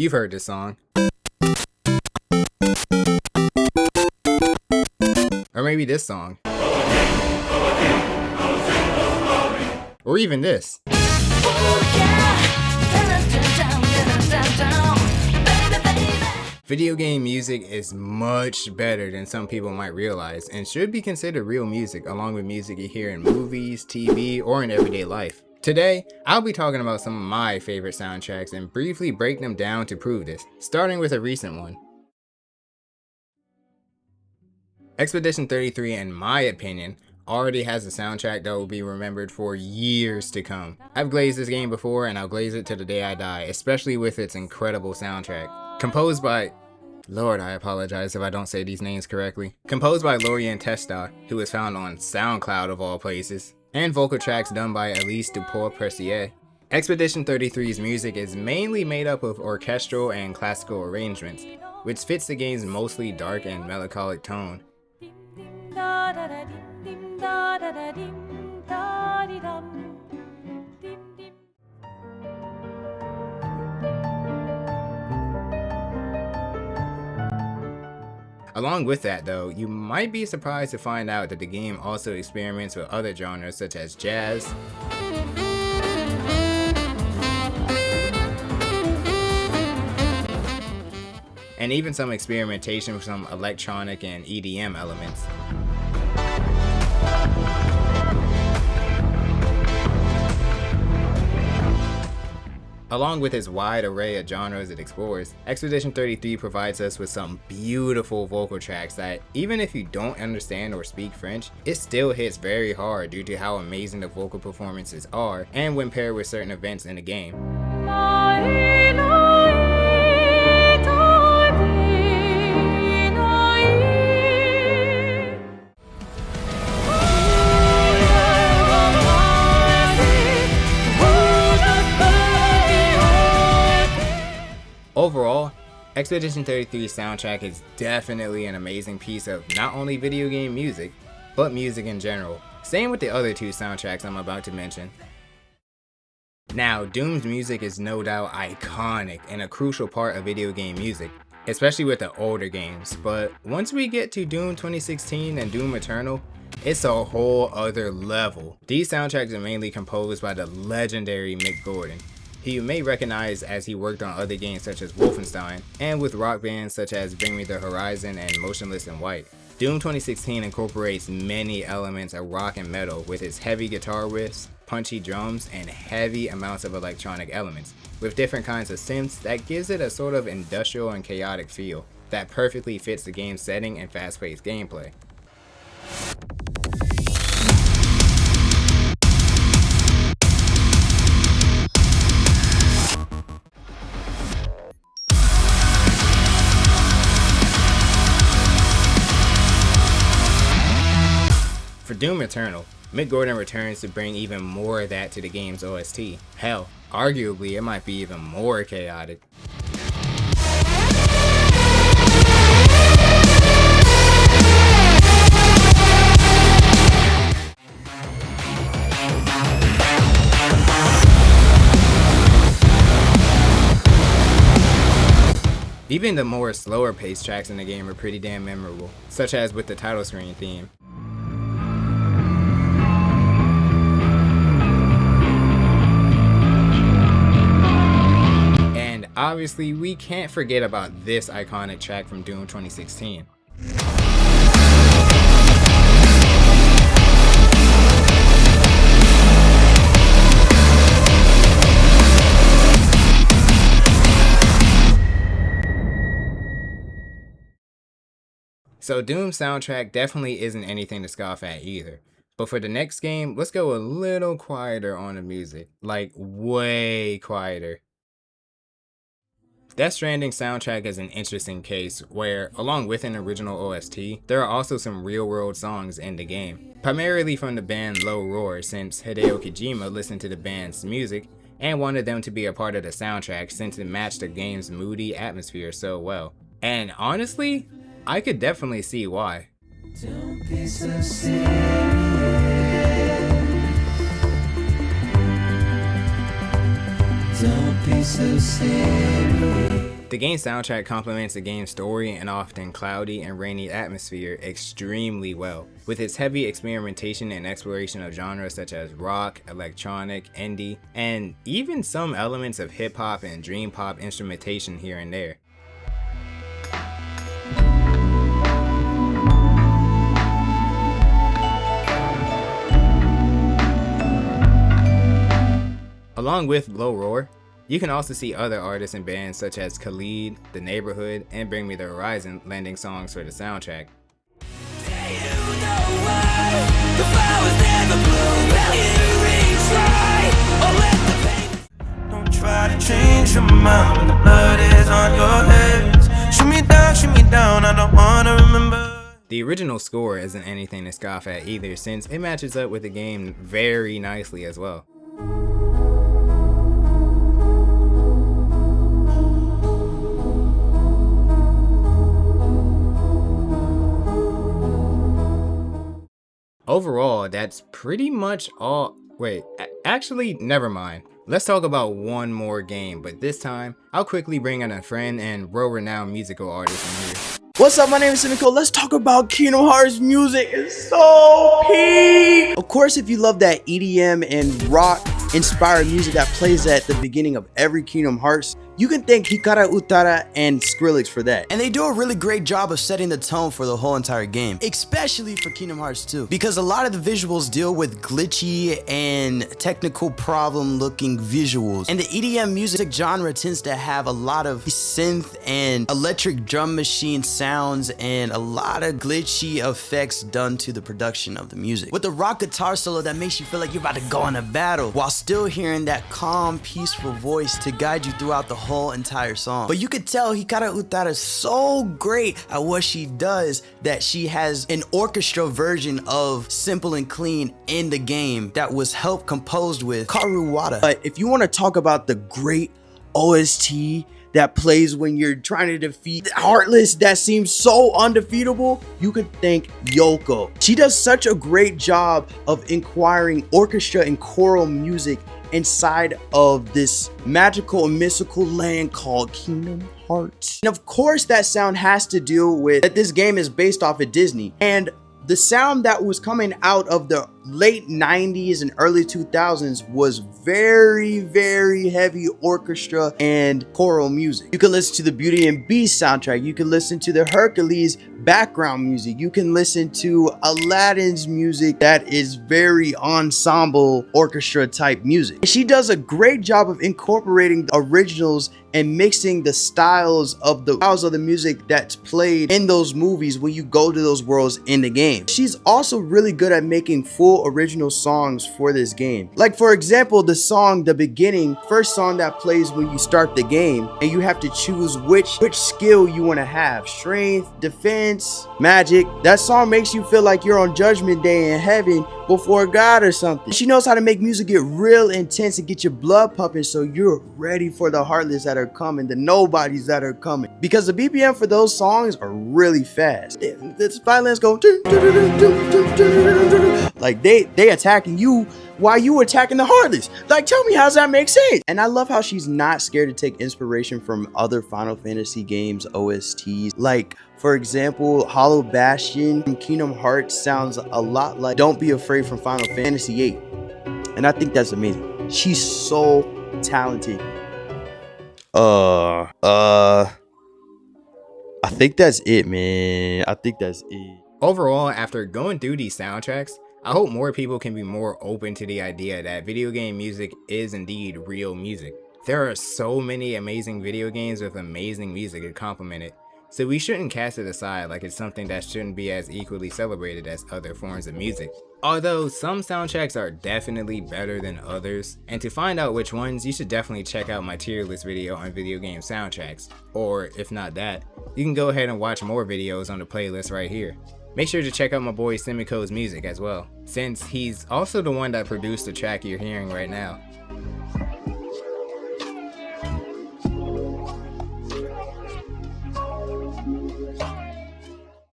You've heard this song. Or maybe this song. Or even this. Video game music is much better than some people might realize and should be considered real music along with music you hear in movies, TV, or in everyday life. Today, I'll be talking about some of my favorite soundtracks and briefly break them down to prove this, starting with a recent one. Expedition 33, in my opinion, already has a soundtrack that will be remembered for years to come. I've glazed this game before and I'll glaze it to the day I die, especially with its incredible soundtrack. Composed by... Lord, I apologize if I don't say these names correctly. Composed by Lorien Testa, who is found on SoundCloud of all places, and vocal tracks done by Elise Dupour-Precier. Expedition 33's music is mainly made up of orchestral and classical arrangements, which fits the game's mostly dark and melancholic tone. Along with that though, you might be surprised to find out that the game also experiments with other genres such as jazz, and even some experimentation with some electronic and EDM elements. Along with its wide array of genres it explores, Expedition 33 provides us with some beautiful vocal tracks that, even if you don't understand or speak French, it still hits very hard due to how amazing the vocal performances are and when paired with certain events in the game. Overall, Expedition 33's soundtrack is definitely an amazing piece of not only video game music, but music in general. Same with the other two soundtracks I'm about to mention. Now, Doom's music is no doubt iconic and a crucial part of video game music, especially with the older games, but once we get to Doom 2016 and Doom Eternal, it's a whole other level. These soundtracks are mainly composed by the legendary Mick Gordon, who you may recognize as he worked on other games such as Wolfenstein, and with rock bands such as Bring Me the Horizon and Motionless in White. Doom 2016 incorporates many elements of rock and metal with its heavy guitar riffs, punchy drums, and heavy amounts of electronic elements, with different kinds of synths that gives it a sort of industrial and chaotic feel that perfectly fits the game's setting and fast-paced gameplay. For Doom Eternal, Mick Gordon returns to bring even more of that to the game's OST. Hell, arguably it might be even more chaotic. Even the more slower paced tracks in the game are pretty damn memorable, such as with the title screen theme. Obviously, we can't forget about this iconic track from Doom 2016. So Doom's soundtrack definitely isn't anything to scoff at either. But for the next game, let's go a little quieter on the music. Like, way quieter. Death Stranding soundtrack is an interesting case where, along with an original OST, there are also some real-world songs in the game. Primarily from the band Low Roar, since Hideo Kojima listened to the band's music and wanted them to be a part of the soundtrack since it matched the game's moody atmosphere so well. And honestly, I could definitely see why. Don't be so serious. Don't be so serious. The game's soundtrack complements the game's story and often cloudy and rainy atmosphere extremely well, with its heavy experimentation and exploration of genres such as rock, electronic, indie, and even some elements of hip-hop and dream pop instrumentation here and there. Along with Low Roar, you can also see other artists and bands such as Khalid, The Neighborhood, and Bring Me the Horizon lending songs for the soundtrack. Don't try to change your mind when the blood is on your hands. Shoot me down, I don't wanna remember. The original score isn't anything to scoff at either, since it matches up with the game very nicely as well. Overall, that's pretty much all. Wait, actually, never mind. Let's talk about one more game, but this time, I'll quickly bring in a friend and world-renowned musical artist in here. What's up, my name is Simico. Let's talk about Kingdom Hearts music. It's so peak! Of course, if you love that EDM and rock inspired music that plays at the beginning of every Kingdom Hearts, you can thank Hikara Utada and Skrillex for that. And they do a really great job of setting the tone for the whole entire game, especially for Kingdom Hearts 2, because a lot of the visuals deal with glitchy and technical problem looking visuals. And the EDM music genre tends to have a lot of synth and electric drum machine sounds and a lot of glitchy effects done to the production of the music, with the rock guitar solo that makes you feel like you're about to go in a battle while still hearing that calm, peaceful voice to guide you throughout the whole entire song. But you could tell Hikara Utada is so great at what she does that she has an orchestra version of Simple and Clean in the game that was helped composed with Kaoru Wada. But if you want to talk about the great OST that plays when you're trying to defeat Heartless that seems so undefeatable, you could thank Yoko. She does such a great job of inquiring orchestra and choral music inside of this magical and mystical land called Kingdom Hearts. And of course that sound has to do with that this game is based off of Disney, and the sound that was coming out of the late 90s and early 2000s was very heavy orchestra and choral music. You can listen to the Beauty and Beast soundtrack, you can listen to the Hercules background music, you can listen to Aladdin's music that is very ensemble orchestra type music. And she does a great job of incorporating the originals and mixing the styles of the music that's played in those movies when you go to those worlds in the game. She's also really good at making full original songs for this game. Like for example, the song The Beginning, first song that plays when you start the game, and you have to choose which skill you want to have: strength, defense, magic. That song makes you feel like you're on Judgment Day in heaven before God or something. She knows how to make music get real intense and get your blood pumping so you're ready for the Heartless that are coming, the nobodies that are coming, because the BPM for those songs are really fast. This violins go like they attacking you while you attacking the Heartless. Like, tell me, how's that make sense? And I love how she's not scared to take inspiration from other Final Fantasy games OSTs. Like for example, Hollow Bastion from Kingdom Hearts sounds a lot like Don't Be Afraid from Final Fantasy VIII, and I think that's amazing. She's so talented. I think that's it, man. I think that's it. Overall, after going through these soundtracks, I hope more people can be more open to the idea that video game music is indeed real music. There are so many amazing video games with amazing music to complement it, so we shouldn't cast it aside like it's something that shouldn't be as equally celebrated as other forms of music. Although some soundtracks are definitely better than others, and to find out which ones, you should definitely check out my tier list video on video game soundtracks. Or if not that, you can go ahead and watch more videos on the playlist right here. Make sure to check out my boy Simico's music as well, since he's also the one that produced the track you're hearing right now.